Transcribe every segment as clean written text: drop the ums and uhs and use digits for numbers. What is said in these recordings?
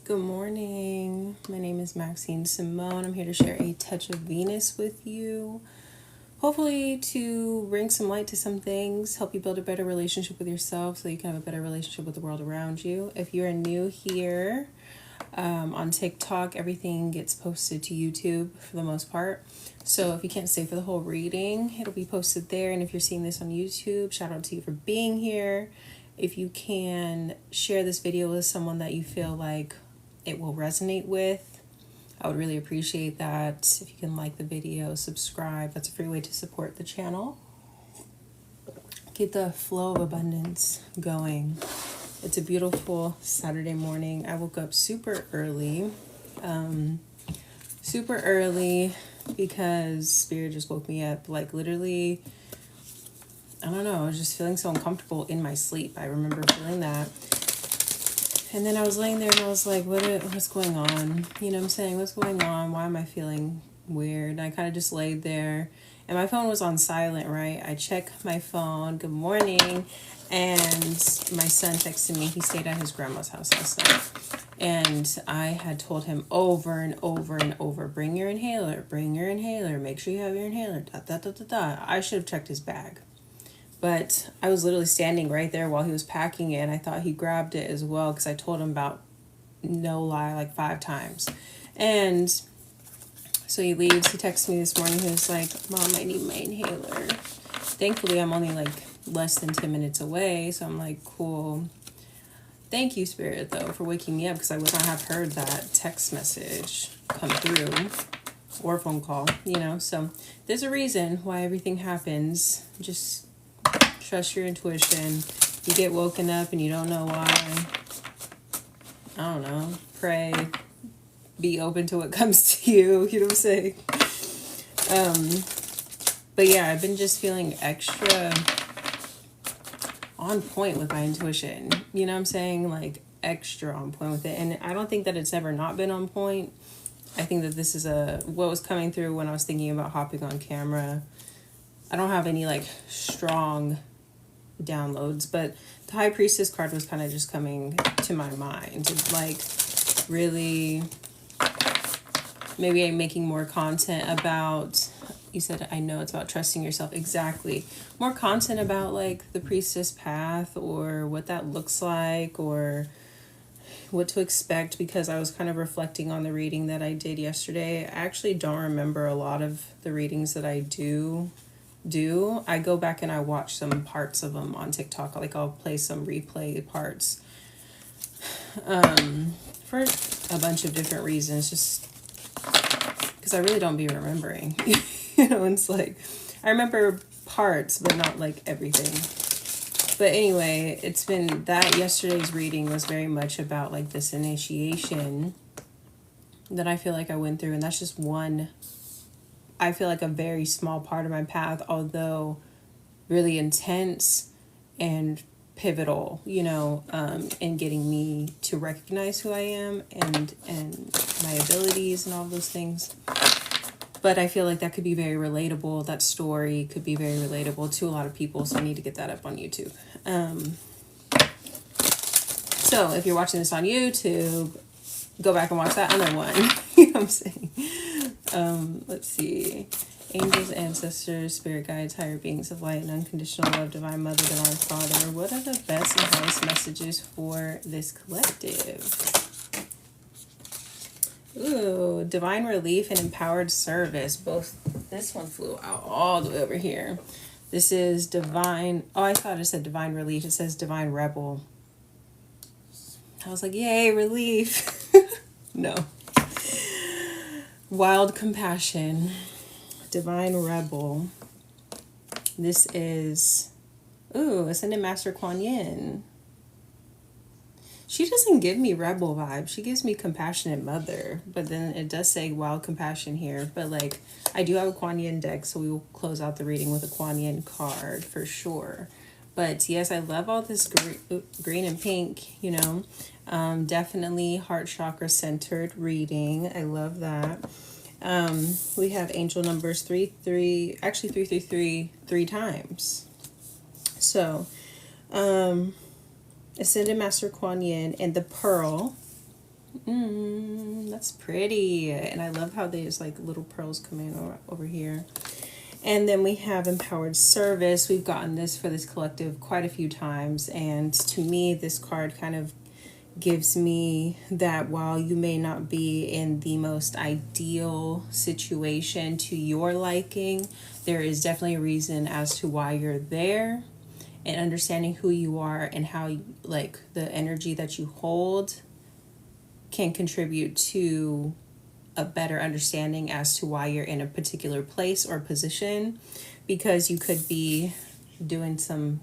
Good morning. My name is Maxine Samone. I'm here to share a touch of Venus with you. Hopefully to bring some light to some things, help you build a better relationship with yourself so you can have a better relationship with the world around you. If you're new here on TikTok, everything gets posted to YouTube for the most part. So if you can't stay for the whole reading, it'll be posted there. And if you're seeing this on YouTube, shout out to you for being here. If you can share this video with someone that you feel like it will resonate with, I would really appreciate that. If you can like the video, subscribe, that's a free way to support the channel. Get the flow of abundance going. It's a beautiful Saturday morning. I woke up super early because Spirit just woke me up. Like literally, I don't know, I was just feeling so uncomfortable in my sleep. I remember feeling that. And then I was laying there and I was like, what's going on? You know what I'm saying? What's going on? Why am I feeling weird? And I kind of just laid there. And my phone was on silent, right? I check my phone. Good morning. And my son texted me. He stayed at his grandma's house last night. And I had told him over and over and over, bring your inhaler, make sure you have your inhaler, I should have checked his bag. But I was literally standing right there while he was packing it. And I thought he grabbed it as well because I told him about, no lie, like 5 times. And so he leaves. He texts me this morning. He was like, Mom, I need my inhaler. Thankfully, I'm only like less than 10 minutes away. So I'm like, cool. Thank you, Spirit, though, for waking me up because I would not have heard that text message come through or phone call, you know. So there's a reason why everything happens. Just trust your intuition. You get woken up and you don't know why. I don't know. Pray. Be open to what comes to you. You know what I'm saying? But yeah, I've been just feeling extra on point with my intuition. You know what I'm saying? Like extra on point with it. And I don't think that it's ever not been on point. I think that this is what was coming through when I was thinking about hopping on camera. I don't have any like strong downloads, but the High Priestess card was kind of just coming to my mind. Like really, maybe I'm making more content about, you said, I know it's about trusting yourself. Exactly. More content about like the priestess path or what that looks like or what to expect, because I was kind of reflecting on the reading that I did yesterday. I actually don't remember a lot of the readings that I do. I go back and I watch some parts of them on TikTok. Like I'll play some replay parts for a bunch of different reasons, just because I really don't be remembering. You know, it's like I remember parts but not like everything. But anyway, it's been that yesterday's reading was very much about like this initiation that I feel like I went through, and that's just one, I feel like a very small part of my path, although really intense and pivotal, you know, in getting me to recognize who I am and my abilities and all those things. But I feel like that could be very relatable. That story could be very relatable to a lot of people. So I need to get that up on YouTube. So if you're watching this on YouTube, go back and watch that other one. You know what I'm saying? Let's see. Angels, ancestors, spirit guides, higher beings of light, and unconditional love, divine mother, divine father. What are the best and highest messages for this collective? Ooh, divine relief and empowered service. Both. This one flew out all the way over here. This is divine. Oh, I thought it said divine relief. It says divine rebel. I was like, yay, relief. No. Wild compassion. Divine rebel. This is, ooh, Ascended Master Kuan Yin. She doesn't give me rebel vibe. She gives me compassionate mother. But then it does say wild compassion here. But like, I do have a Kuan Yin deck, so we will close out the reading with a Kuan Yin card for sure. But yes, I love all this green and pink, you know. Definitely heart chakra centered reading. I love that. We have angel numbers 333 3 times. So, Ascended Master Kuan Yin and the Pearl. That's pretty. And I love how there's like little pearls coming over here. And then we have empowered service. We've gotten this for this collective quite a few times. And to me, this card kind of gives me that while you may not be in the most ideal situation to your liking, there is definitely a reason as to why you're there, and understanding who you are and how like the energy that you hold can contribute to a better understanding as to why you're in a particular place or position, because you could be doing some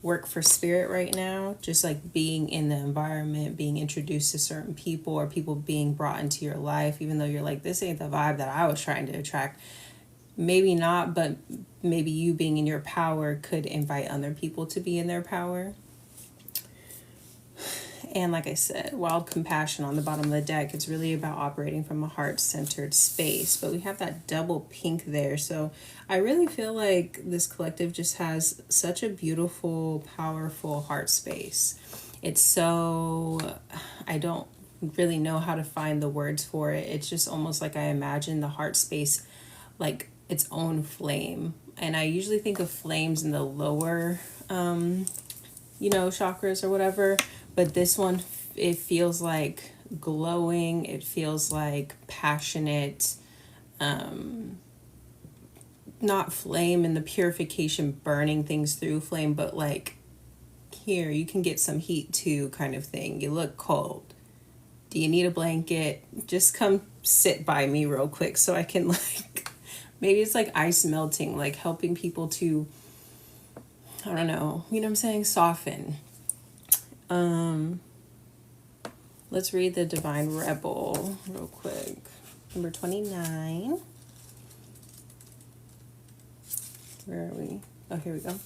work for spirit right now, just like being in the environment, being introduced to certain people, or people being brought into your life, even though you're like, this ain't the vibe that I was trying to attract. Maybe not, but maybe you being in your power could invite other people to be in their power. And like I said, wild compassion on the bottom of the deck. It's really about operating from a heart-centered space. But we have that double pink there. So I really feel like this collective just has such a beautiful, powerful heart space. It's so... I don't really know how to find the words for it. It's just almost like I imagine the heart space like its own flame. And I usually think of flames in the lower, chakras or whatever. But this one, it feels like glowing. It feels like passionate. Not flame in the purification, burning things through flame, but like, here, you can get some heat too kind of thing. You look cold. Do you need a blanket? Just come sit by me real quick so I can like, maybe it's like ice melting, like helping people to, I don't know, you know what I'm saying? Soften. Let's read the Divine Rebel real quick. Number 29. Where are we? Oh, here we go.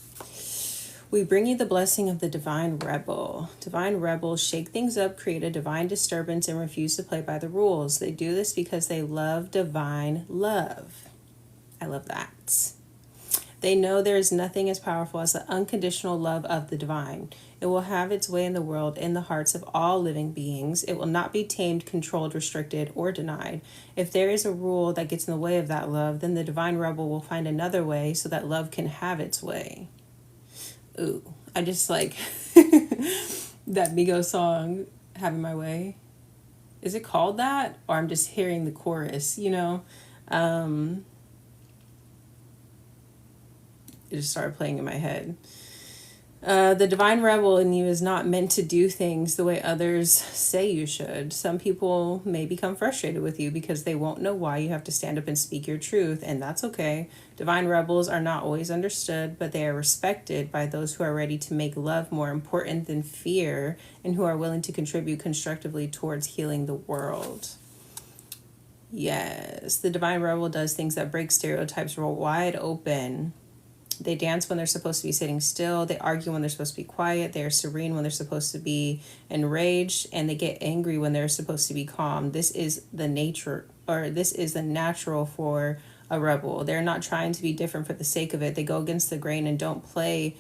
We bring you the blessing of the Divine Rebel. Divine Rebels shake things up, create a divine disturbance, and refuse to play by the rules. They do this because they love divine love. I love that. They know there is nothing as powerful as the unconditional love of the divine. It will have its way in the world, in the hearts of all living beings. It will not be tamed, controlled, restricted, or denied. If there is a rule that gets in the way of that love, then the Divine Rebel will find another way so that love can have its way. Ooh, I just like that Migos song, Having My Way. Is it called that? Or I'm just hearing the chorus, It just started playing in my head. The divine rebel in you is not meant to do things the way others say you should. Some people may become frustrated with you because they won't know why you have to stand up and speak your truth, and that's okay. Divine rebels are not always understood, but they are respected by those who are ready to make love more important than fear and who are willing to contribute constructively towards healing the world. Yes, the divine rebel does things that break stereotypes wide open. They dance when they're supposed to be sitting still. They argue when they're supposed to be quiet. They are serene when they're supposed to be enraged. And they get angry when they're supposed to be calm. This is the natural for a rebel. They're not trying to be different for the sake of it. They go against the grain and don't play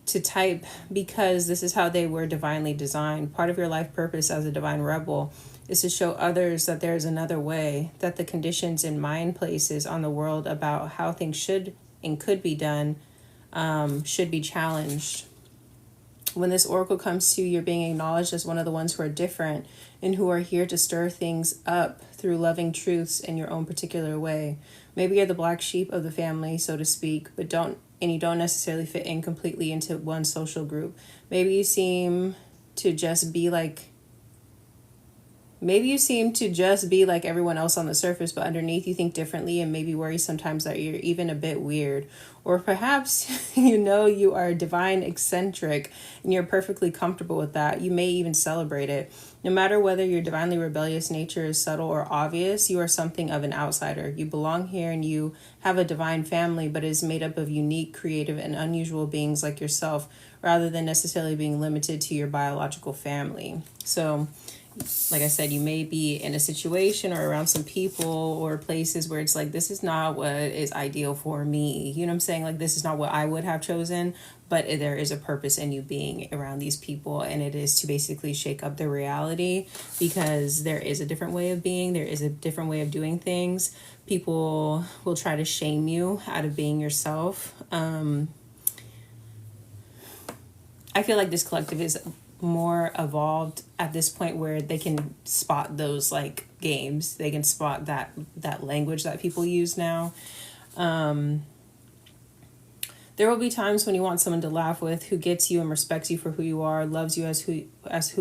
to type because this is how they were divinely designed. Part of your life purpose as a divine rebel is to show others that there is another way, that the conditions and mind places on the world about how things should and could be done should be challenged. When this oracle comes to you, you're being acknowledged as one of the ones who are different and who are here to stir things up through loving truths in your own particular way. Maybe you're the black sheep of the family, so to speak, but you don't necessarily fit in completely into one social group. Maybe you seem to just be like everyone else on the surface, but underneath you think differently and maybe worry sometimes that you're even a bit weird. Or perhaps you are divine eccentric and you're perfectly comfortable with that. You may even celebrate it. No matter whether your divinely rebellious nature is subtle or obvious, you are something of an outsider. You belong here and you have a divine family, but it is made up of unique, creative, and unusual beings like yourself, rather than necessarily being limited to your biological family. So like I said, you may be in a situation or around some people or places where it's like, this is not what is ideal for me. You know what I'm saying? Like, this is not what I would have chosen, but there is a purpose in you being around these people. And it is to basically shake up the reality, because there is a different way of being. There is a different way of doing things. People will try to shame you out of being yourself. I feel like this collective is more evolved at this point where they can spot those like games. They can spot that language that people use now. There will be times when you want someone to laugh with, who gets you and respects you for who you are, loves you as who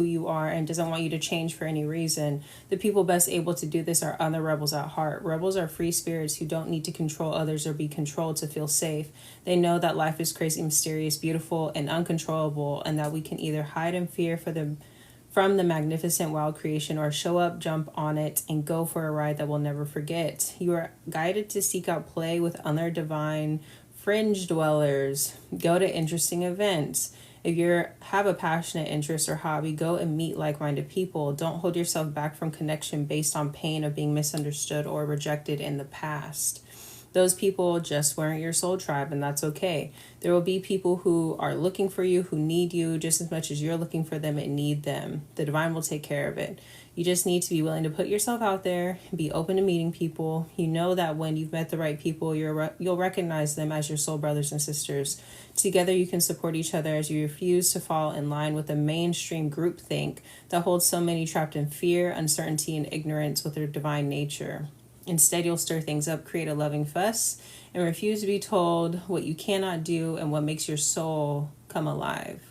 you are, and doesn't want you to change for any reason. The people best able to do this are other rebels at heart. Rebels are free spirits who don't need to control others or be controlled to feel safe. They know that life is crazy, mysterious, beautiful, and uncontrollable, and that we can either hide in fear from the magnificent wild creation, or show up, jump on it, and go for a ride that we'll never forget. You are guided to seek out play with other divine fringe dwellers. Go to interesting events. If you have a passionate interest or hobby, go and meet like-minded people. Don't hold yourself back from connection based on pain of being misunderstood or rejected in the past. Those people just weren't your soul tribe, and that's okay. There will be people who are looking for you, who need you just as much as you're looking for them and need them. The divine will take care of it. You just need to be willing to put yourself out there, be open to meeting people. You know that when you've met the right people, you'll recognize them as your soul brothers and sisters. Together you can support each other as you refuse to fall in line with the mainstream groupthink that holds so many trapped in fear, uncertainty, and ignorance with their divine nature. Instead, you'll stir things up, create a loving fuss, and refuse to be told what you cannot do and what makes your soul come alive.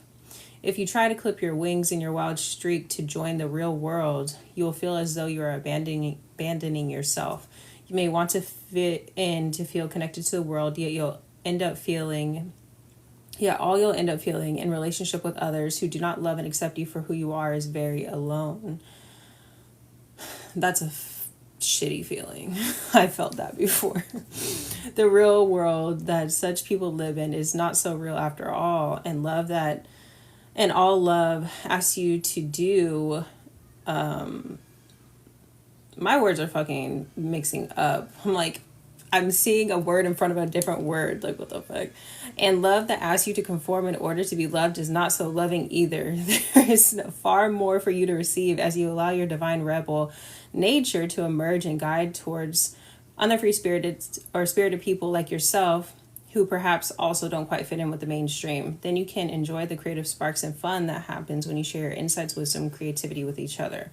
If you try to clip your wings in your wild streak to join the real world, you will feel as though you are abandoning yourself. You may want to fit in to feel connected to the world, yet all you'll end up feeling in relationship with others who do not love and accept you for who you are is very alone. That's a shitty feeling. I felt that before. The real world that such people live in is not so real after all, and all love asks you to do. My words are fucking mixing up. I'm seeing a word in front of a different word. Like, what the fuck? And love that asks you to conform in order to be loved is not so loving either. There is far more for you to receive as you allow your divine rebel nature to emerge and guide towards other free spirited or spirited people like yourself, who perhaps also don't quite fit in with the mainstream. Then you can enjoy the creative sparks and fun that happens when you share your insights, wisdom, and creativity with each other.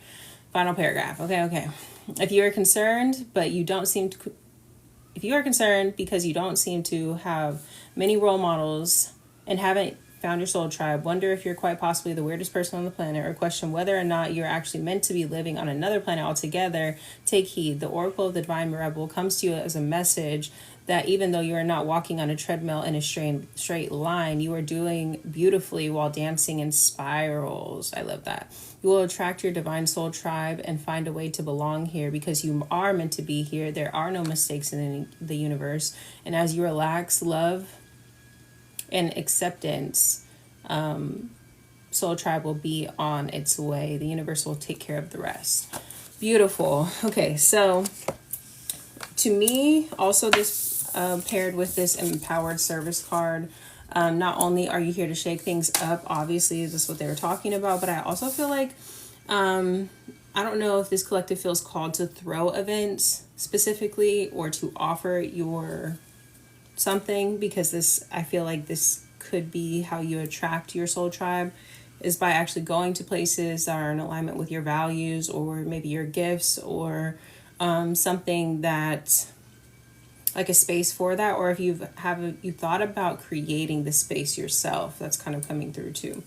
Final paragraph. Okay. If you are concerned because you don't seem to have many role models and haven't found your soul tribe, wonder if you're quite possibly the weirdest person on the planet, or question whether or not you're actually meant to be living on another planet altogether, take heed. The Oracle of the Divine Rebel comes to you as a message that even though you are not walking on a treadmill in a straight line, you are doing beautifully while dancing in spirals. I love that. You will attract your divine soul tribe and find a way to belong here because you are meant to be here. There are no mistakes in the universe. And as you relax, love, and acceptance, soul tribe will be on its way. The universe will take care of the rest. Beautiful. Okay, so to me, also this paired with this empowered service card, not only are you here to shake things up, obviously this is what they were talking about, but I also feel like I don't know if this collective feels called to throw events specifically or to offer your something, because I feel like this could be how you attract your soul tribe, is by actually going to places that are in alignment with your values, or maybe your gifts, or something that, like a space for that, or if you thought about creating the space yourself. That's kind of coming through too.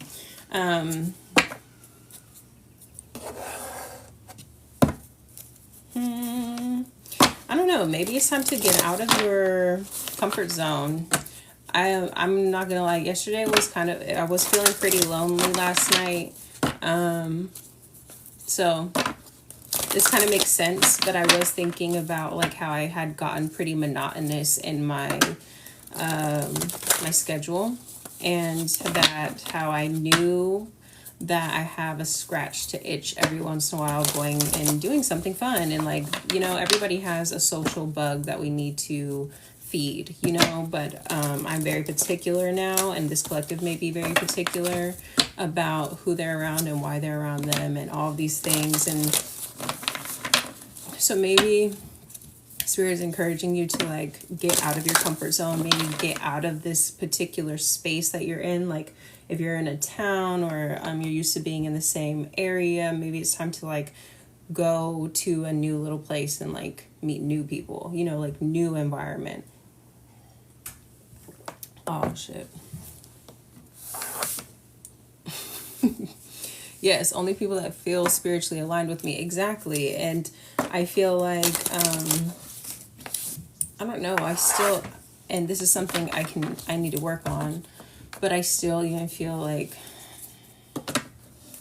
I don't know, maybe it's time to get out of your comfort zone. I'm not gonna lie, yesterday was I was feeling pretty lonely last night. So this kind of makes sense, but I was thinking about like how I had gotten pretty monotonous in my my schedule. and that how I knew that I have a scratch to itch every once in a while going and doing something fun. And like, you know, everybody has a social bug that we need to feed, you know, but I'm very particular now, and this collective may be very particular about who they're around and why they're around them and all of these things. And so maybe Spirit is encouraging you to like get out of your comfort zone, maybe get out of this particular space that you're in. Like if you're in a town or you're used to being in the same area, maybe it's time to like go to a new little place and like meet new people, you know, like new environment. Oh shit. Yes, only people that feel spiritually aligned with me. Exactly. And I feel like I don't know, I still, and this is something I need to work on, but I still even feel like,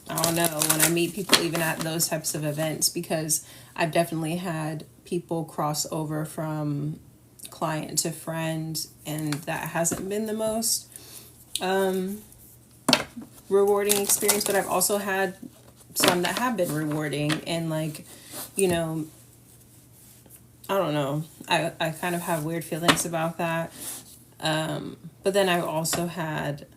I don't know, when I meet people even at those types of events, because I've definitely had people cross over from client to friend, and that hasn't been the most rewarding experience, but I've also had some that have been rewarding. And like, you know, I don't know, I kind of have weird feelings about that. But then I've also had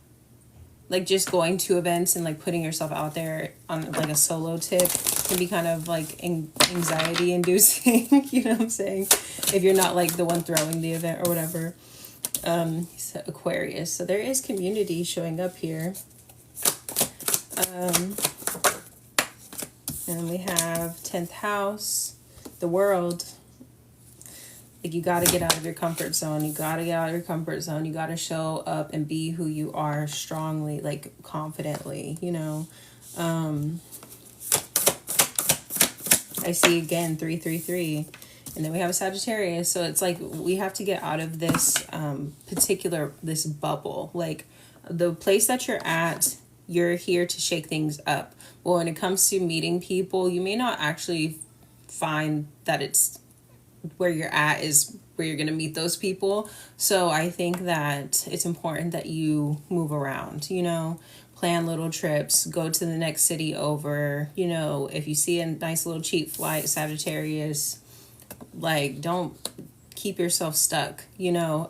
like just going to events and like putting yourself out there on like a solo tip can be kind of like anxiety inducing, you know what I'm saying? If you're not like the one throwing the event or whatever. So Aquarius. So there is community showing up here. And we have 10th house, the world. Like you got to get out of your comfort zone. You got to get out of your comfort zone. You got to show up and be who you are strongly, like confidently, you know. I see again 333. And then we have a Sagittarius. So it's like we have to get out of this this bubble. Like the place that you're at, you're here to shake things up. Well, when it comes to meeting people, you may not actually find that it's where you're at is where you're going to meet those people. So I think that it's important that you move around, you know, plan little trips, go to the next city over, you know, if you see a nice little cheap flight, Sagittarius, like don't keep yourself stuck, you know.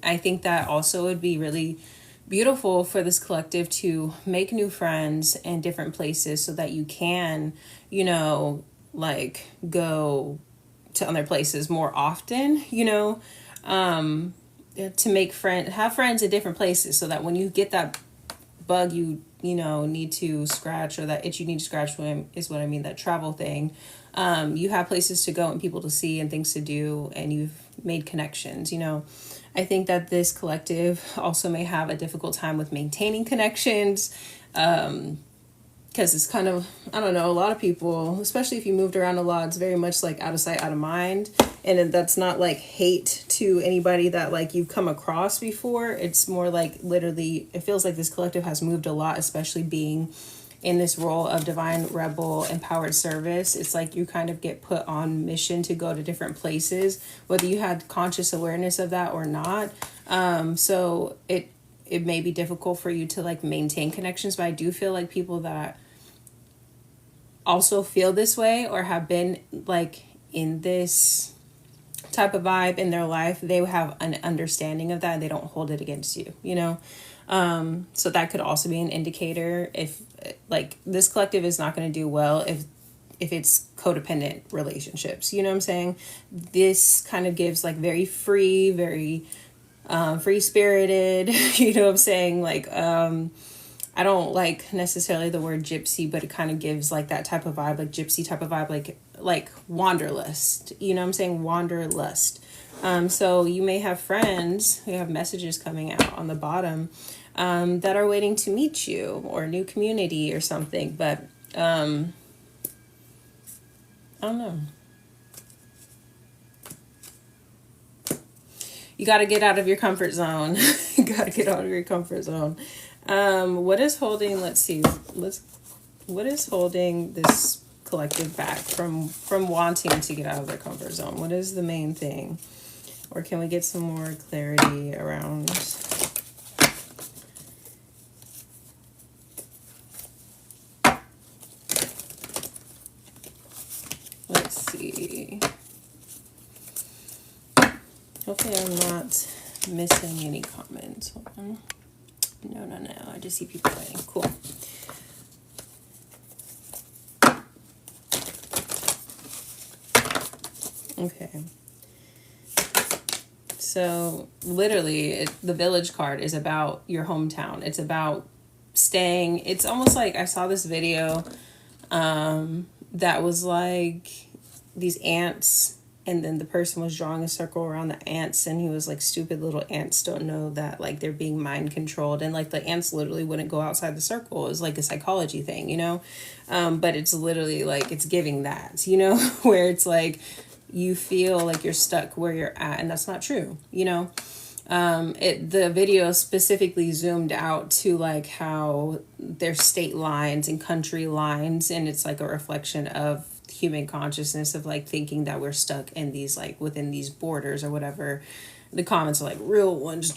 I think that also would be really beautiful for this collective to make new friends in different places so that you can, you know, like go to other places more often, you know, to make have friends in different places so that when you get that bug you know need to scratch, or that itch you need to scratch, when is what I mean, that travel thing, you have places to go and people to see and things to do, and you've made connections, you know. I think that this collective also may have a difficult time with maintaining connections, because it's kind of, I don't know, a lot of people, especially if you moved around a lot, it's very much like out of sight, out of mind. And that's not like hate to anybody that like you've come across before. It's more like literally, it feels like this collective has moved a lot, especially being in this role of divine rebel empowered service. It's like you kind of get put on mission to go to different places, whether you had conscious awareness of that or not. So it may be difficult for you to like maintain connections, but I do feel like people that also feel this way or have been like in this type of vibe in their life, they have an understanding of that and they don't hold it against you, you know. So that could also be an indicator if like this collective is not going to do well if it's codependent relationships, you know what I'm saying? This kind of gives like very free, very free spirited, you know what I'm saying? Like I don't like necessarily the word gypsy, but it kind of gives like that type of vibe, like gypsy type of vibe, like wanderlust, you know what I'm saying? Wanderlust. So you may have friends, we have messages coming out on the bottom, that are waiting to meet you, or a new community or something, but I don't know. You got to get out of your comfort zone. You got to get out of your comfort zone. What is holding, let's see, what is holding this collective back from wanting to get out of their comfort zone? What is the main thing? Or can we get some more clarity around Hopefully I'm not missing any comments. Hold on. No. I just see people writing. Cool. Okay. So literally, the village card is about your hometown. It's about staying. It's almost like I saw this video that was like these ants, and then the person was drawing a circle around the ants, and he was like, stupid little ants don't know that like they're being mind controlled, and like the ants literally wouldn't go outside the circle. It was like a psychology thing, you know. But it's literally like it's giving that, you know, where it's like you feel like you're stuck where you're at, and that's not true, you know. The video specifically zoomed out to like how there's state lines and country lines, and it's like a reflection of human consciousness of like thinking that we're stuck in these like within these borders or whatever. The comments are like, real ones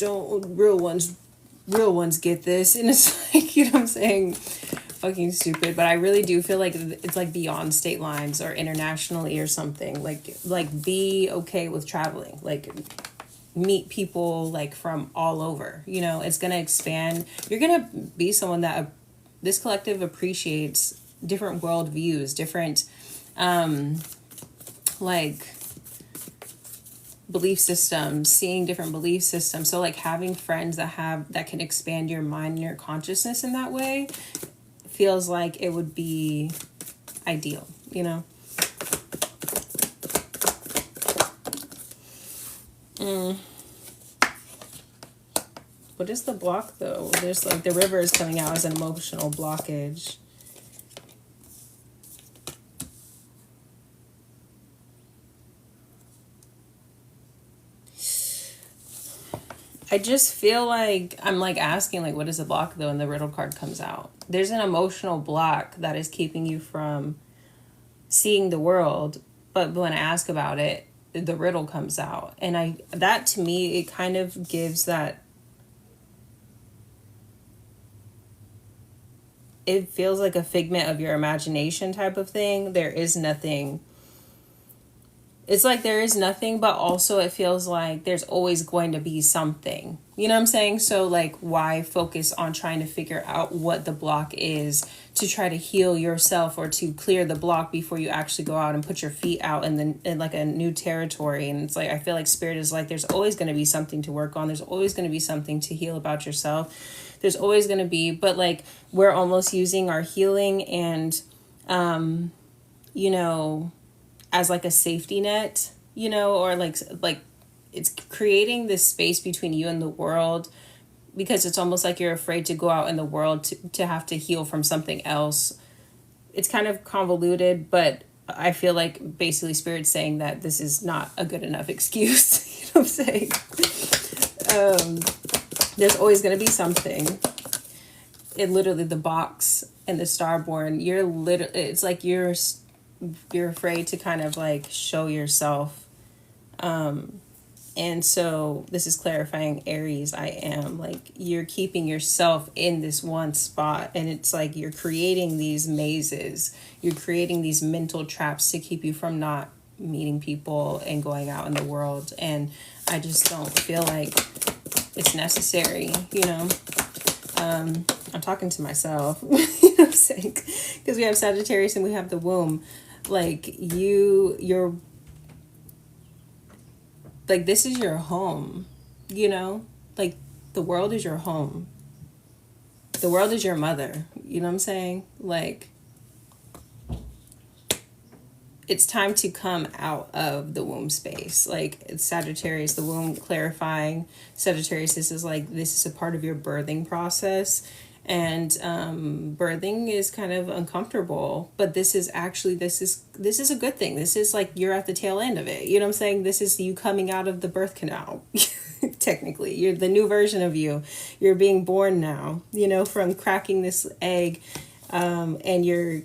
get this, and it's like, you know what I'm saying, fucking stupid. But I really do feel like it's like beyond state lines or internationally or something. Like be okay with traveling, like meet people like from all over, you know. It's gonna expand. You're gonna be someone that this collective appreciates different world views, different like belief systems, seeing different belief systems. So like having friends that can expand your mind and your consciousness in that way feels like it would be ideal, you know. What is the block though? There's like the river is coming out as an emotional blockage. I just feel like I'm like asking like, what is the block though? And the riddle card comes out. There's an emotional block that is keeping you from seeing the world. But when I ask about it, the riddle comes out. And that to me, it kind of gives that, it feels like a figment of your imagination type of thing. There is nothing. It's like there is nothing, but also it feels like there's always going to be something. You know what I'm saying? So like, why focus on trying to figure out what the block is to try to heal yourself or to clear the block before you actually go out and put your feet out in like a new territory? And it's like, I feel like spirit is like, there's always going to be something to work on. There's always going to be something to heal about yourself. There's always going to be, but like we're almost using our healing and, you know, as like a safety net, you know, or like it's creating this space between you and the world, because it's almost like you're afraid to go out in the world to have to heal from something else. It's kind of convoluted, but I feel like basically Spirit's saying that this is not a good enough excuse. You know what I'm saying? There's always going to be something. It literally, the box and the starborn, it's like you're afraid to kind of like show yourself. And so this is clarifying Aries. I am like, you're keeping yourself in this one spot, and it's like you're creating these mazes, you're creating these mental traps to keep you from not meeting people and going out in the world. And I just don't feel like it's necessary, you know. I'm talking to myself, you know what I'm saying? Because we have Sagittarius and we have the womb. Like you're like, this is your home, you know, like the world is your home. The world is your mother. You know what I'm saying? Like, it's time to come out of the womb space. Like it's Sagittarius, the womb, clarifying. Sagittarius, this is a part of your birthing process. And birthing is kind of uncomfortable, but this is a good thing. This is like you're at the tail end of it. You know what I'm saying? This is you coming out of the birth canal. Technically, you're the new version of you. You're being born now, you know, from cracking this egg, and you're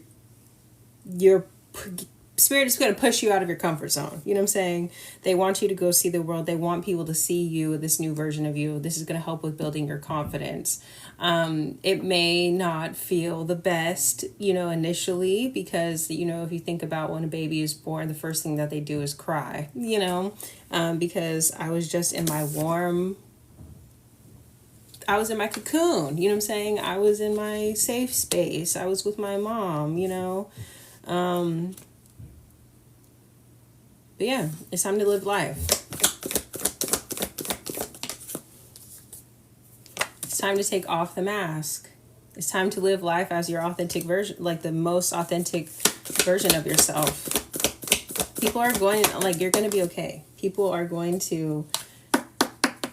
Spirit is going to push you out of your comfort zone. You know what I'm saying? They want you to go see the world. They want people to see you, this new version of you. This is going to help with building your confidence. It may not feel the best, initially, because, if you think about when a baby is born, the first thing that they do is cry, because I was just in my I was in my cocoon, you know what I'm saying? I was in my safe space. I was with my mom, But yeah, it's time to live life. It's time to take off the mask. It's time to live life as your authentic version, like the most authentic version of yourself. People are going, you're going to be okay. People are going to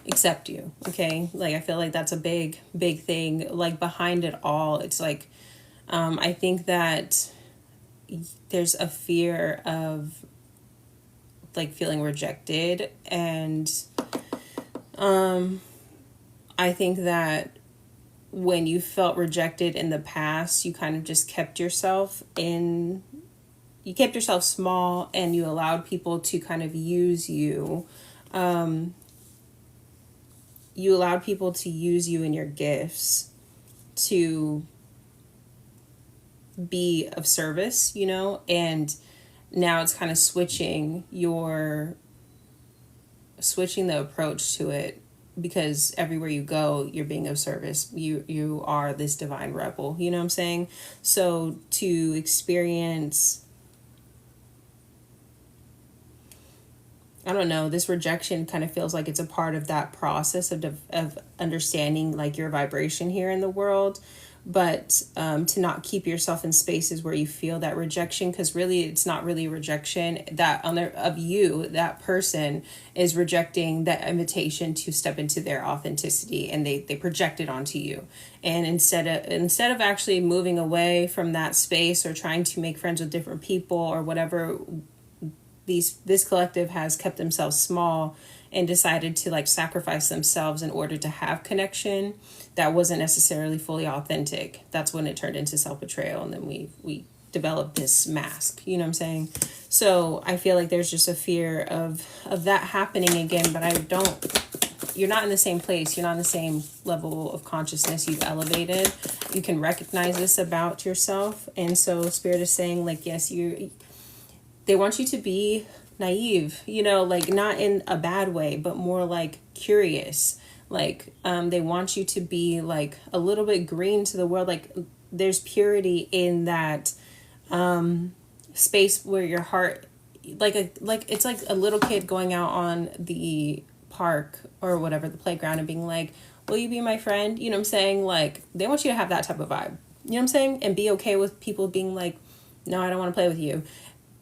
accept you, okay? I feel like that's a big, big thing, behind it all. It's I think that there's a fear of feeling rejected, and I think that when you felt rejected in the past, you kind of just kept yourself small, and you allowed people to kind of use you. You allowed people to use you and your gifts to be of service, and now it's kind of switching the approach to it, because everywhere you go, you're being of service. You are this divine rebel, you know what I'm saying? So to experience, I don't know, this rejection kind of feels like it's a part of that process of understanding your vibration here in the world. But to not keep yourself in spaces where you feel that rejection, because really it's not really rejection of you. That person is rejecting that invitation to step into their authenticity, and they project it onto you. And instead of actually moving away from that space or trying to make friends with different people or whatever, this collective has kept themselves small and decided to sacrifice themselves in order to have connection that wasn't necessarily fully authentic. That's when it turned into self-betrayal, and then we developed this mask, you know what I'm saying? So I feel like there's just a fear of that happening again, but you're not in the same place. You're not in the same level of consciousness. You've elevated. You can recognize this about yourself. And so Spirit is saying yes, they want you to be naive, not in a bad way, but more curious. They want you to be a little bit green to the world. There's purity in that space where your heart, it's like a little kid going out on the park or whatever, the playground, and being will you be my friend? You know what I'm saying? They want you to have that type of vibe. You know what I'm saying? And be okay with people being no, I don't want to play with you.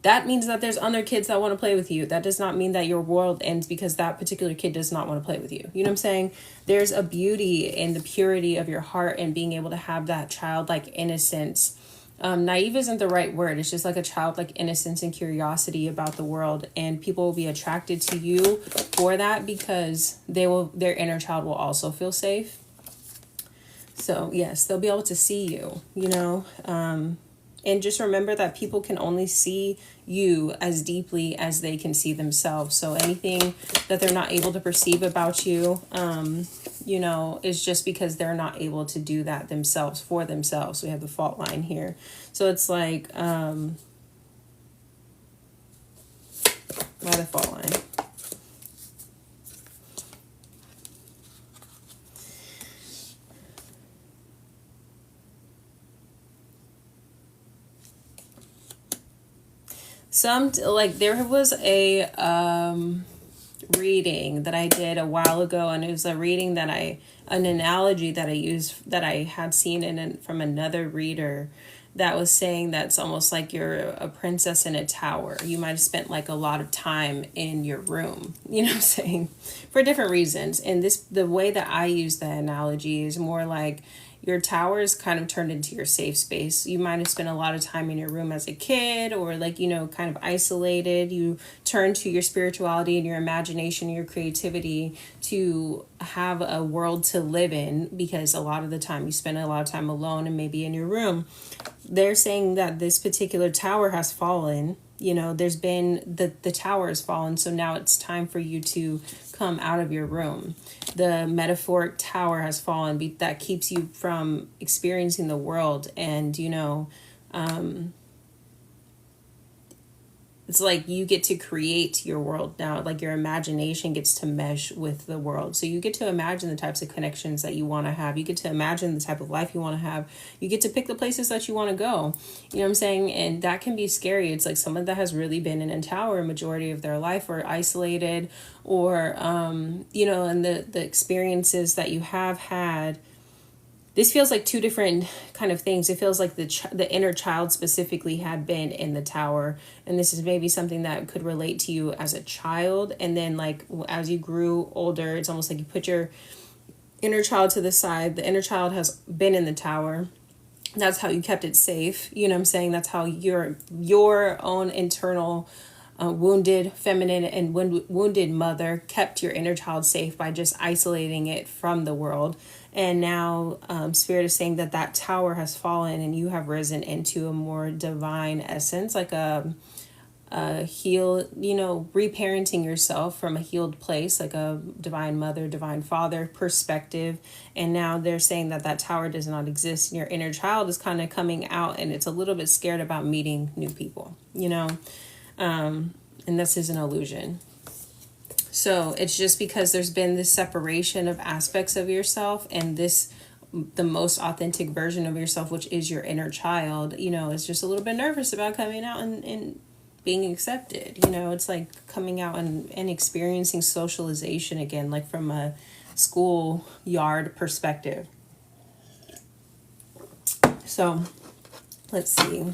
That means that there's other kids that want to play with you. That does not mean that your world ends because that particular kid does not want to play with you. You know what I'm saying? There's a beauty in the purity of your heart and being able to have that childlike innocence. Naive isn't the right word. It's just a childlike innocence and curiosity about the world. And people will be attracted to you for that, because their inner child will also feel safe. So yes, they'll be able to see you, and just remember that people can only see you as deeply as they can see themselves. So anything that they're not able to perceive about you, is just because they're not able to do that themselves for themselves. We have the fault line here. So it's why the fault line? There was a reading that I did a while ago, and it was a reading an analogy that I used that I had seen from another reader that was saying that's almost like you're a princess in a tower. You might have spent a lot of time in your room, you know what I'm saying, for different reasons. And the way that I use the analogy is more your tower is kind of turned into your safe space. You might have spent a lot of time in your room as a kid, or kind of isolated. You turn to your spirituality and your imagination, your creativity to have a world to live in, because a lot of the time you spend a lot of time alone and maybe in your room. they're saying that this particular tower has fallen. You know, there's been the tower has fallen, so now it's time for you to come out of your room. The metaphoric tower has fallen that keeps you from experiencing the world. And, you know, it's like you get to create your world now. Like your imagination gets to mesh with the world. So you get to imagine the types of connections that you want to have. You get to imagine the type of life you want to have. You get to pick the places that you want to go. You know what I'm saying? And that can be scary. It's like someone that has really been in a tower a majority of their life, or isolated, or, you know, and the experiences that you have had. This feels like two different kind of things. It feels like the inner child specifically had been in the tower. And this is maybe something that could relate to you as a child. And then like as you grew older, it's almost like you put your inner child to the side. The inner child has been in the tower. That's how you kept it safe. You know what I'm saying? That's how your own internal wounded feminine and wounded mother kept your inner child safe by just isolating it from the world. And now Spirit is saying that tower has fallen and you have risen into a more divine essence, like a heal, you know, reparenting yourself from a healed place, like a divine mother, divine father perspective. And now they're saying that tower does not exist. And your inner child is kind of coming out, and it's a little bit scared about meeting new people, you know, and this is an illusion. So it's just because there's been this separation of aspects of yourself, and the most authentic version of yourself, which is your inner child, you know, is just a little bit nervous about coming out and being accepted. You know, it's like coming out and experiencing socialization again, like from a schoolyard perspective. So let's see.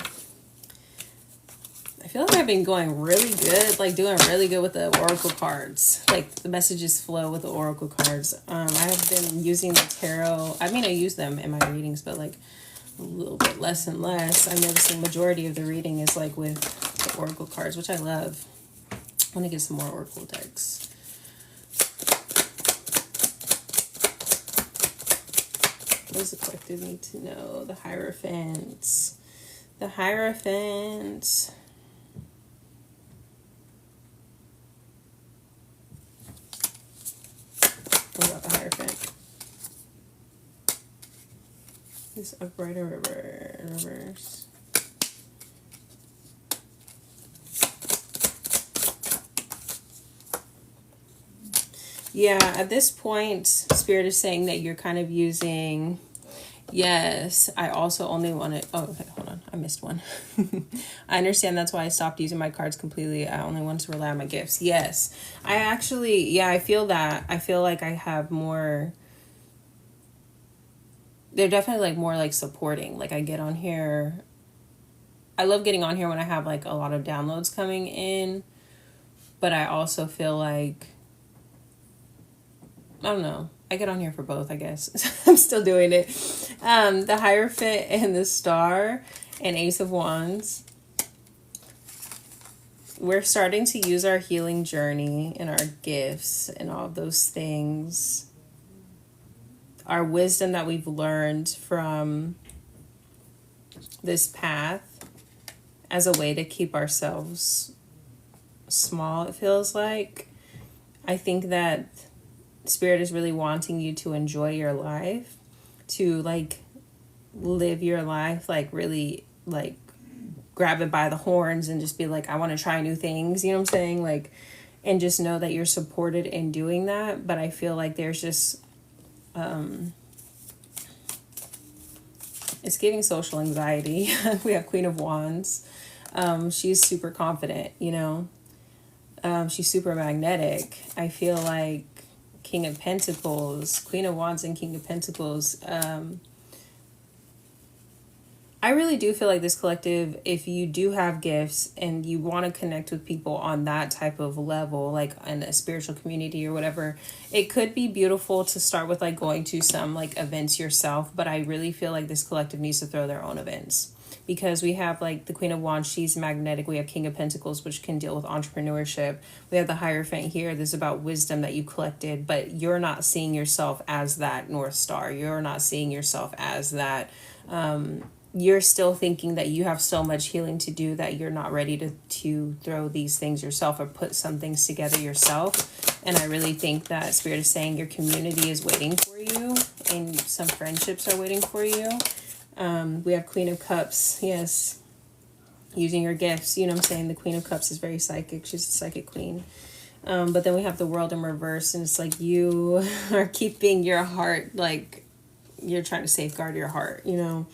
I feel like I've been going really good, like doing really good with the oracle cards. Like the messages flow with the oracle cards. I have been using the tarot. I mean, I use them in my readings, but like a little bit less and less. I'm noticing majority of the reading is like with the oracle cards, which I love. I want to get some more oracle decks. What does the collective need to know? The Hierophant. The Hierophant. What about the Hierophant? This upright or reverse. Yeah, at this point, Spirit is saying that you're kind of using... Yes, I also only want to... Oh, okay, hold on. I missed one. I understand that's why I stopped using my cards completely. I only want to rely on my gifts. Yes, I actually... Yeah, I feel that. I feel like I have more... They're definitely like more like supporting. Like I get on here... I love getting on here when I have like a lot of downloads coming in. But I also feel like... I don't know. I get on here for both, I guess. I'm still doing it. The Hierophant and the Star and Ace of Wands. We're starting to use our healing journey and our gifts and all of those things. Our wisdom that we've learned from this path as a way to keep ourselves small, it feels like. I think that Spirit is really wanting you to enjoy your life, to like live your life, like really like grab it by the horns and just be like, I want to try new things, you know what I'm saying? Like, and just know that you're supported in doing that. But I feel like there's just, it's giving social anxiety. We have Queen of Wands. She's super confident, you know, she's super magnetic. I feel like King of Pentacles, Queen of Wands and King of Pentacles. I really do feel like this collective, if you do have gifts and you want to connect with people on that type of level, like in a spiritual community or whatever, it could be beautiful to start with like going to some like events yourself. But I really feel like this collective needs to throw their own events. Because we have like the Queen of Wands, she's magnetic. We have King of Pentacles, which can deal with entrepreneurship. We have the Hierophant here. This is about wisdom that you collected, but you're not seeing yourself as that North Star. You're not seeing yourself as that, you're still thinking that you have so much healing to do that you're not ready to throw these things yourself or put some things together yourself. And I really think that Spirit is saying your community is waiting for you and some friendships are waiting for you. We have Queen of Cups. Yes. Using your gifts. You know what I'm saying? The Queen of Cups is very psychic. She's a psychic queen. But then we have the World in reverse. And it's like you are keeping your heart, like you're trying to safeguard your heart, you know.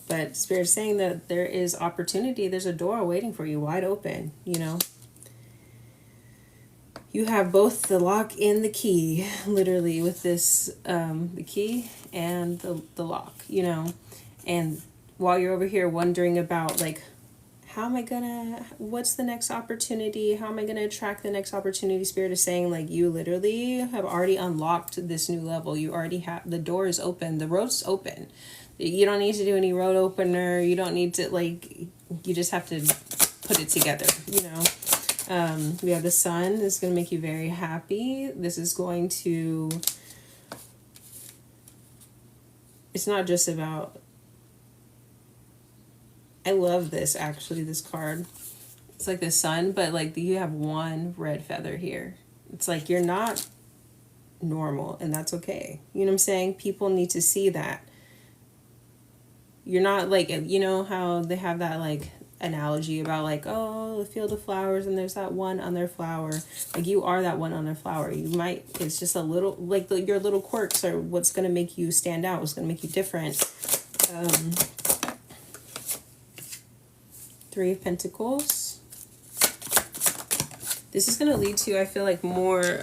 But Spirit's saying that there is opportunity. There's a door waiting for you, wide open, you know. You have both the lock and the key, literally, with this, the key and the lock, you know. And while you're over here wondering about, like, what's the next opportunity? How am I going to attract the next opportunity? Spirit is saying, like, you literally have already unlocked this new level. You already have, the door is open. The road's open. You don't need to do any road opener. You don't need to, like, you just have to put it together, you know. We have the Sun. This is going to make you very happy. This is going to, it's not just about, I love this, actually, this card. It's like the Sun, but like you have one red feather here. It's like you're not normal, and that's okay. You know what I'm saying? People need to see that. You're not like, you know how they have that like analogy about like, oh, the field of flowers and there's that one other flower. Like you are that one other flower. You might, it's just a little, like your little quirks are what's going to make you stand out, what's going to make you different. Three of Pentacles. This is going to lead to, I feel like, more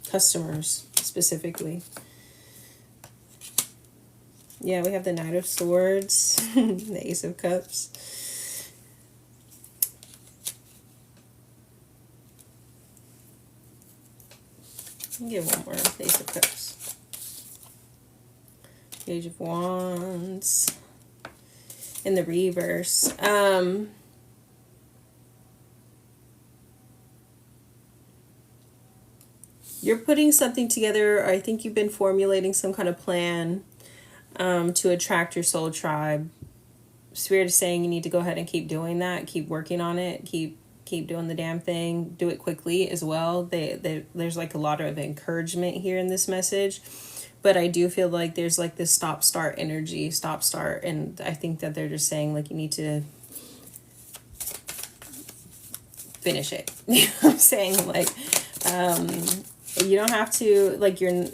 customers specifically. Yeah, we have the Knight of Swords, the Ace of Cups. I'll get one more, the Ace of Cups. Page of Wands. In the reverse. You're putting something together. I think you've been formulating some kind of plan to attract your soul tribe. Spirit is saying you need to go ahead and keep doing that. Keep working on it. Keep doing the damn thing. Do it quickly as well. There's like a lot of encouragement here in this message. But I do feel like there's like this stop-start energy, stop-start. And I think that they're just saying like you need to finish it. You know what I'm saying? Like, you don't have to, like, you're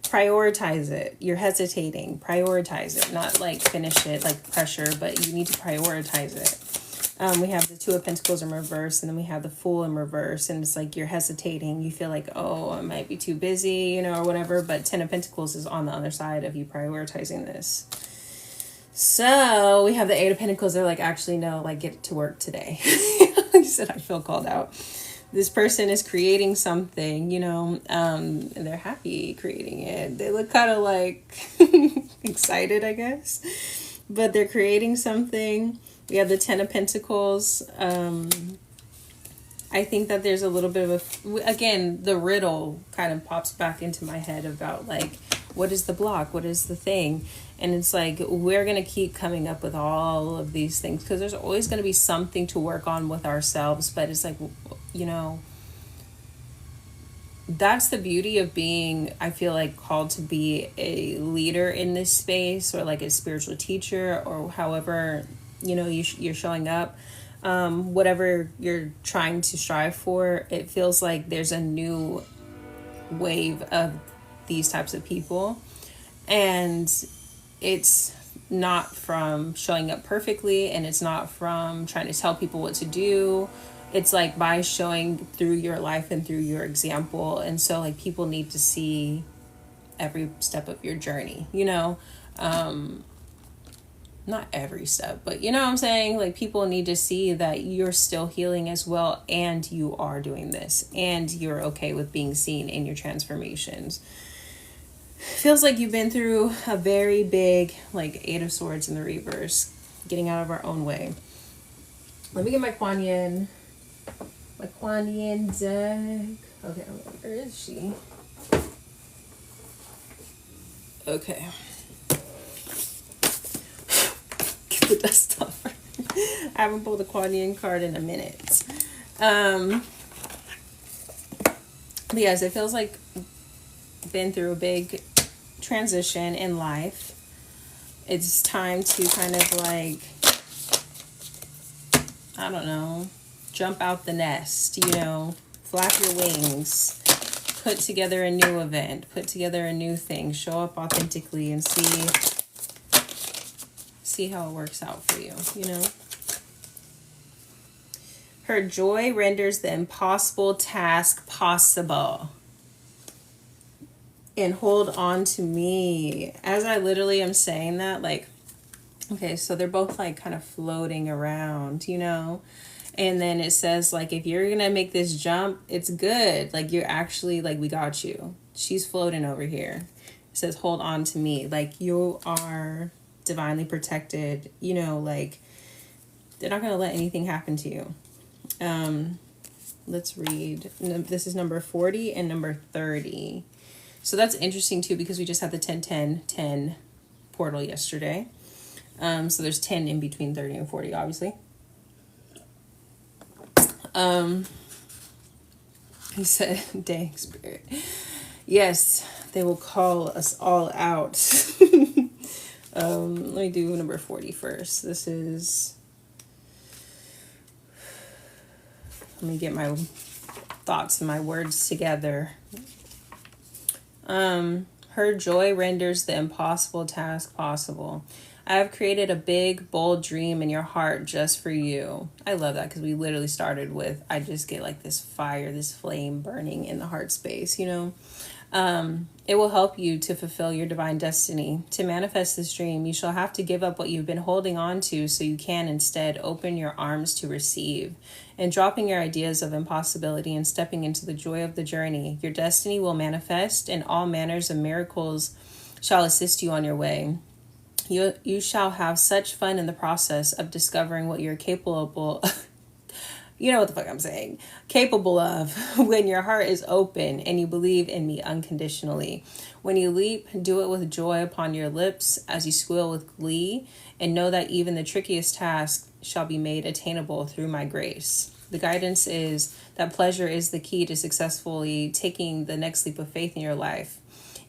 prioritize it. You're hesitating. Prioritize it. Not like finish it, like pressure, but you need to prioritize it. We have the Two of Pentacles in reverse, and then we have the Fool in reverse, and it's like you're hesitating. You feel like, oh, I might be too busy, you know, or whatever, but Ten of Pentacles is on the other side of you prioritizing this. So we have the Eight of Pentacles. They're like, actually, no, like, get to work today. You said, I feel called out. This person is creating something, you know, and they're happy creating it. They look kind of like excited, I guess, but they're creating something. We have the Ten of Pentacles. I think that there's a little bit of again, the riddle kind of pops back into my head about like, what is the block? What is the thing? And it's like, we're going to keep coming up with all of these things because there's always going to be something to work on with ourselves. But it's like, you know, that's the beauty of being, I feel like, called to be a leader in this space, or like a spiritual teacher, or however, you know, you're showing up, whatever you're trying to strive for. It feels like there's a new wave of these types of people, and it's not from showing up perfectly, and it's not from trying to tell people what to do. It's like by showing through your life and through your example. And so like people need to see every step of your journey, you know, not every step, but you know what I'm saying? Like people need to see that you're still healing as well, and you are doing this, and you're okay with being seen in your transformations. Feels like you've been through a very big, like, Eight of Swords in the reverse, getting out of our own way. Let me get my Kuan Yin deck. Okay, where is she? Okay. Get the dust off. I haven't pulled a Quadian card in a minute. But yes, it feels like been through a big transition in life. It's time to kind of like, I don't know, jump out the nest, you know, flap your wings, put together a new event, put together a new thing, show up authentically and see how it works out for you, you know. Her joy renders the impossible task possible. And hold on to me. As I literally am saying that, like, okay, so they're both like kind of floating around, you know? And then it says, like, if you're going to make this jump, it's good. Like, you're actually, like, we got you. She's floating over here. It says, hold on to me. Like, you are divinely protected. You know, like, they're not going to let anything happen to you. Let's read. This is number 40 and number 30. So that's interesting, too, because we just had the 10-10-10 portal yesterday. So there's 10 in between 30 and 40, obviously. He said, dang, spirit. Yes, they will call us all out. Let me do number 40 first. This is... Let me get my thoughts and my words together. Her joy renders the impossible task possible. I have created a big, bold dream in your heart just for you. I love that because we literally started with, I just get like this fire, this flame burning in the heart space, you know. It will help you to fulfill your divine destiny. To manifest this dream, you shall have to give up what you've been holding on to so you can instead open your arms to receive. And dropping your ideas of impossibility and stepping into the joy of the journey, your destiny will manifest and all manners of miracles shall assist you on your way. You shall have such fun in the process of discovering what you're capable you know what the fuck I'm saying, capable of when your heart is open and you believe in me unconditionally. When you leap, do it with joy upon your lips as you squeal with glee, and know that even the trickiest task shall be made attainable through my grace. The guidance is that pleasure is the key to successfully taking the next leap of faith in your life.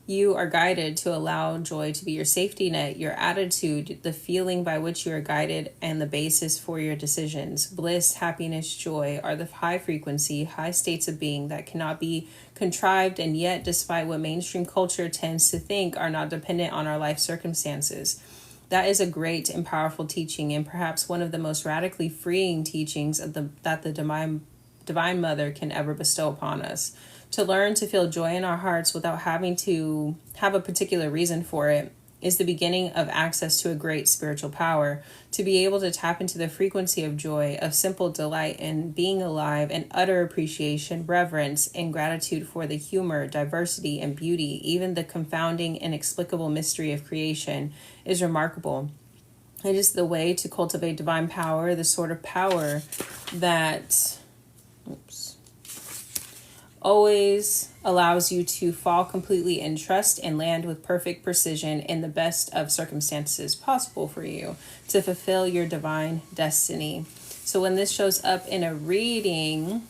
You are guided to allow joy to be your safety net, your attitude, the feeling by which you are guided, and the basis for your decisions. Bliss, happiness, joy are the high frequency, high states of being that cannot be contrived, and yet, despite what mainstream culture tends to think, are not dependent on our life circumstances. That is a great and powerful teaching, and perhaps one of the most radically freeing teachings that the Divine Mother can ever bestow upon us. To learn to feel joy in our hearts without having to have a particular reason for it is the beginning of access to a great spiritual power. To be able to tap into the frequency of joy, of simple delight in being alive, and utter appreciation, reverence, and gratitude for the humor, diversity, and beauty, even the confounding, inexplicable mystery of creation, is remarkable. It is the way to cultivate divine power, the sort of power that... always allows you to fall completely in trust and land with perfect precision in the best of circumstances possible for you to fulfill your divine destiny. So when this shows up in a reading,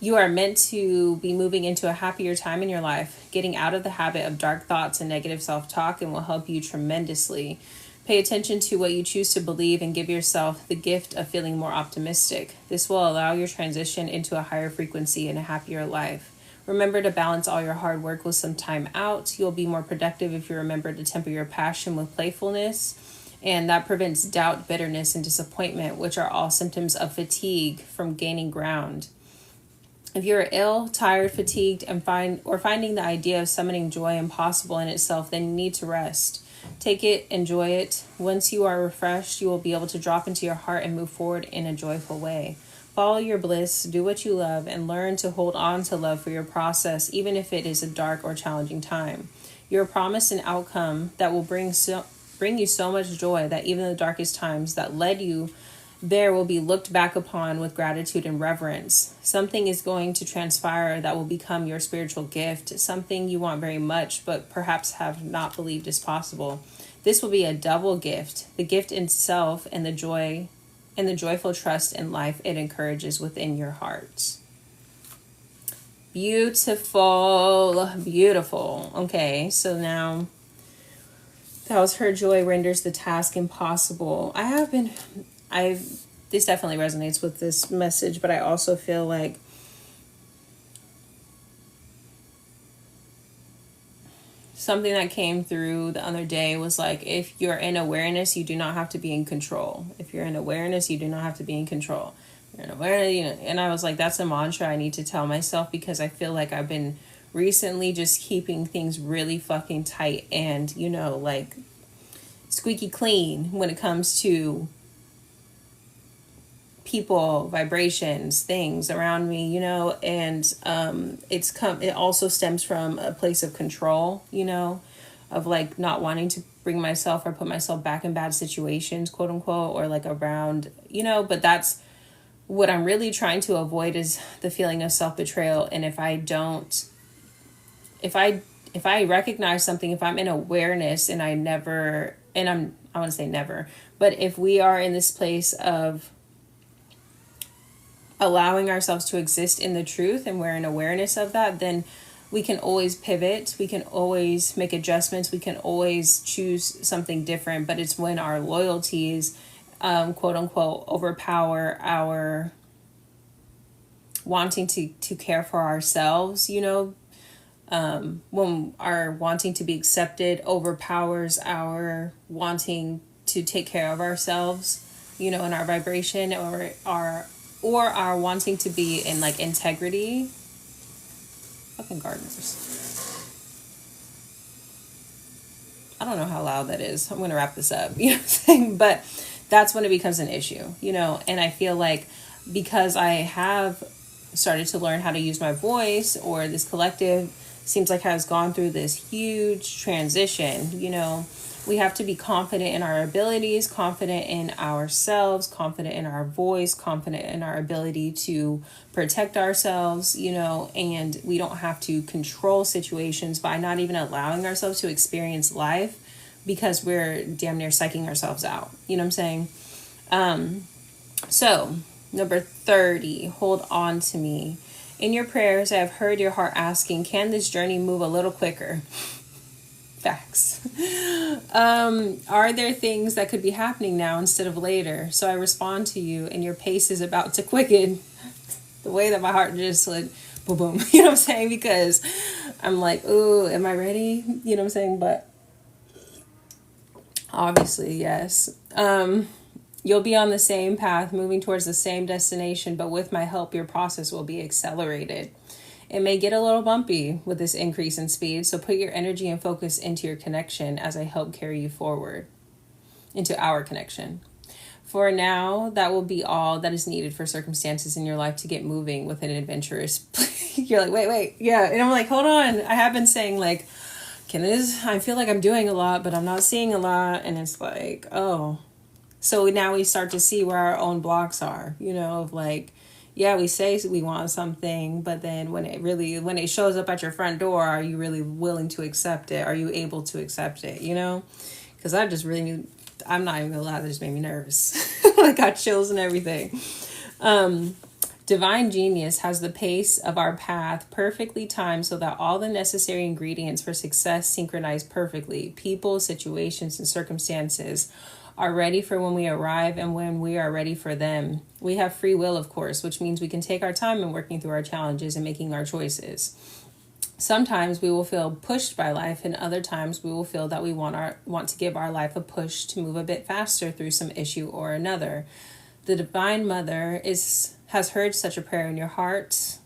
you are meant to be moving into a happier time in your life, getting out of the habit of dark thoughts and negative self-talk, and will help you tremendously. Pay attention to what you choose to believe and give yourself the gift of feeling more optimistic. This will allow your transition into a higher frequency and a happier life. Remember to balance all your hard work with some time out. You'll be more productive if you remember to temper your passion with playfulness, and that prevents doubt, bitterness, and disappointment, which are all symptoms of fatigue, from gaining ground. If you're ill, tired, fatigued, and finding the idea of summoning joy impossible in itself, then you need to rest. Take it, enjoy it. Once you are refreshed, you will be able to drop into your heart and move forward in a joyful way. Follow your bliss, do what you love, and learn to hold on to love for your process, even if it is a dark or challenging time. You're promised an outcome that will bring you so much joy that even the darkest times that led you there will be looked back upon with gratitude and reverence. Something is going to transpire that will become your spiritual gift, something you want very much, but perhaps have not believed is possible. This will be a double gift, the gift itself and the joy and the joyful trust in life it encourages within your hearts. Beautiful, beautiful. Okay, so now that was her joy renders the task impossible. This definitely resonates with this message, but I also feel like something that came through the other day was like, if you're in awareness, you do not have to be in control. If you're in awareness, you do not have to be in control. You're in awareness, and I was like, that's a mantra I need to tell myself, because I feel like I've been recently just keeping things really fucking tight and, like squeaky clean when it comes to people, vibrations, things around me, and it also stems from a place of control, of like not wanting to bring myself or put myself back in bad situations, quote unquote, or like around, but that's what I'm really trying to avoid, is the feeling of self-betrayal. And if I recognize something, if I'm in awareness and I want to say never, but if we are in this place of allowing ourselves to exist in the truth and we're in awareness of that, then we can always pivot. We can always make adjustments. We can always choose something different. But it's when our loyalties, quote unquote, overpower our wanting to care for ourselves, when our wanting to be accepted overpowers our wanting to take care of ourselves, in our vibration, or our wanting to be in like integrity. Fucking gardeners. I don't know how loud that is. I'm going to wrap this up, what I'm saying? But that's when it becomes an issue, and I feel like because I have started to learn how to use my voice, or this collective seems like has gone through this huge transition, we have to be confident in our abilities, confident in ourselves, confident in our voice, confident in our ability to protect ourselves, and we don't have to control situations by not even allowing ourselves to experience life, because we're damn near psyching ourselves out. You know what I'm saying? So number 30, hold on to me. In your prayers, I have heard your heart asking, can this journey move a little quicker? Facts. Are there things that could be happening now instead of later? So I respond to you, and your pace is about to quicken. The way that my heart just went boom, boom. You know what I'm saying? Because I'm like, ooh, am I ready? You know what I'm saying? But obviously, yes. You'll be on the same path, moving towards the same destination, but with my help, your process will be accelerated. It may get a little bumpy with this increase in speed, so put your energy and focus into your connection as I help carry you forward, into our connection. For now, that will be all that is needed for circumstances in your life to get moving with an adventurous. You're like, wait, yeah. And I'm like, hold on. I have been saying like, I feel like I'm doing a lot, but I'm not seeing a lot. And it's like, oh. So now we start to see where our own blocks are, of like, yeah, we say we want something, but then when it shows up at your front door, are you really willing to accept it? Are you able to accept it? Because I'm not even gonna lie, that just made me nervous. I got chills and everything. Divine genius has the pace of our path perfectly timed so that all the necessary ingredients for success synchronize perfectly. People, situations, and circumstances are ready for when we arrive and when we are ready for them. We have free will, of course, which means we can take our time in working through our challenges and making our choices. Sometimes we will feel pushed by life, and other times we will feel that we want to give our life a push to move a bit faster through some issue or another. The Divine Mother has heard such a prayer in your heart,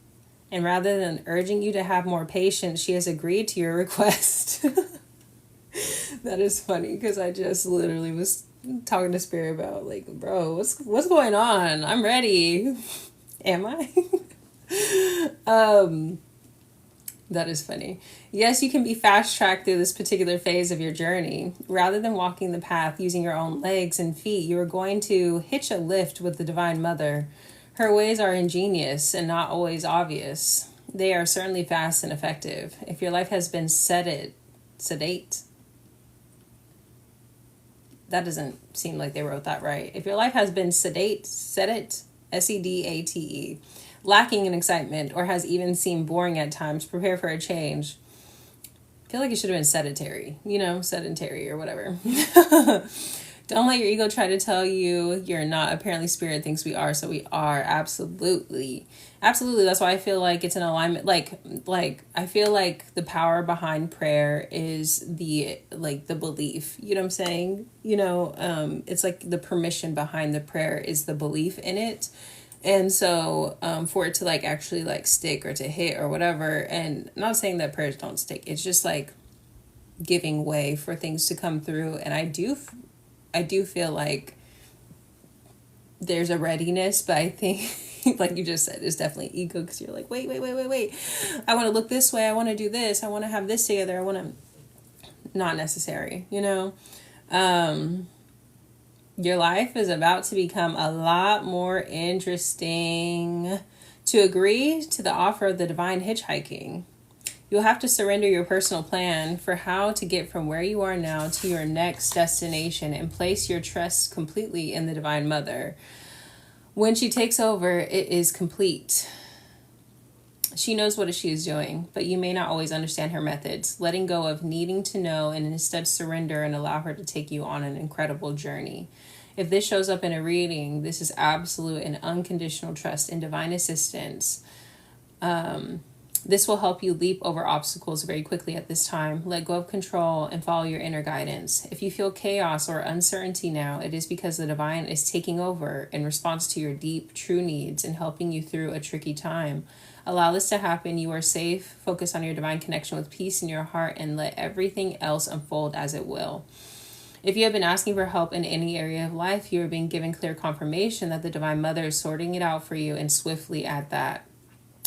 and rather than urging you to have more patience, she has agreed to your request. That is funny, because I just literally was talking to Spirit about like, bro, what's going on? I'm ready. Am I? That is funny. Yes, you can be fast-tracked through this particular phase of your journey. Rather than walking the path using your own legs and feet, you are going to hitch a lift with the Divine Mother. Her ways are ingenious and not always obvious. They are certainly fast and effective. If your life has been sedate, that doesn't seem like they wrote that right. If your life has been sedate, sedate, lacking in excitement, or has even seemed boring at times, prepare for a change. I feel like it should have been sedentary, sedentary or whatever. Don't let your ego try to tell you you're not. Apparently spirit thinks we are, so we are. Absolutely. Absolutely. That's why I feel like it's an alignment. Like I feel like the power behind prayer is the belief. You know what I'm saying? It's like the permission behind the prayer is the belief in it. And so for it to actually stick or to hit or whatever, and I'm not saying that prayers don't stick. It's just giving way for things to come through. And I do feel like there's a readiness, but I think, like you just said, there's definitely ego because you're like, wait. I want to look this way. I want to do this. I want to have this together. I want to, not necessary, Your life is about to become a lot more interesting. To agree to the offer of the divine hitchhiking, you'll have to surrender your personal plan for how to get from where you are now to your next destination and place your trust completely in the Divine Mother. When she takes over, it is complete. She knows what she is doing, but you may not always understand her methods. Letting go of needing to know and instead surrender and allow her to take you on an incredible journey. If this shows up in a reading, this is absolute and unconditional trust in divine assistance. This will help you leap over obstacles very quickly at this time. Let go of control and follow your inner guidance. If you feel chaos or uncertainty now, it is because the divine is taking over in response to your deep, true needs and helping you through a tricky time. Allow this to happen. You are safe. Focus on your divine connection with peace in your heart and let everything else unfold as it will. If you have been asking for help in any area of life, you are being given clear confirmation that the Divine Mother is sorting it out for you, and swiftly at that.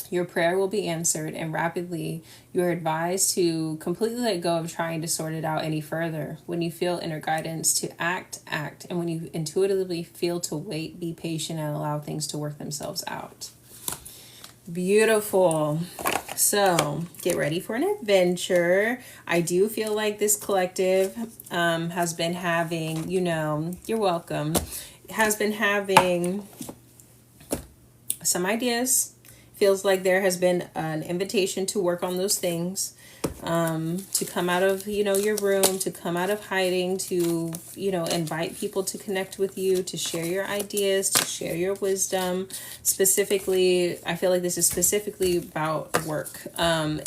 Your prayer will be answered, and rapidly you are advised to completely let go of trying to sort it out any further. When you feel inner guidance to act. And when you intuitively feel to wait, be patient and allow things to work themselves out. Beautiful. So get ready for an adventure. I do feel like this collective has been having, you're welcome, has been having some ideas. Feels like there has been an invitation to work on those things, to come out of, your room, to come out of hiding, to, invite people to connect with you, to share your ideas, to share your wisdom. Specifically, I feel like this is specifically about work, and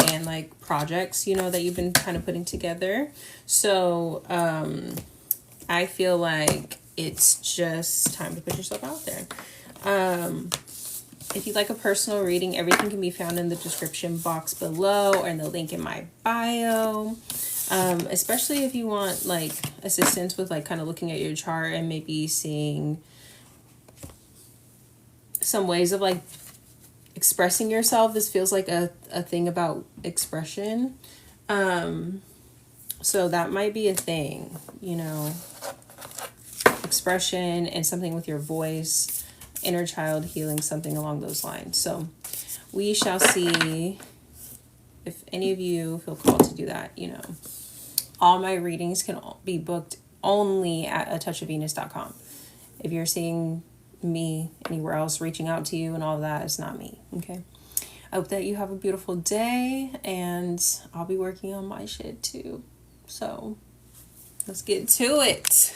projects, that you've been kind of putting together. So, I feel like it's just time to put yourself out there. If you'd like a personal reading, everything can be found in the description box below or in the link in my bio. Especially if you want assistance with kind of looking at your chart and maybe seeing some ways of expressing yourself. This feels like a thing about expression. So that might be a thing, expression and something with your voice. Inner child healing, something along those lines. So we shall see if any of you feel called to do that. All my readings can be booked only at atouchofvenus.com. If you're seeing me anywhere else reaching out to you and all of that, it's not me. Okay. I hope that you have a beautiful day, and I'll be working on my shit too. So let's get to it.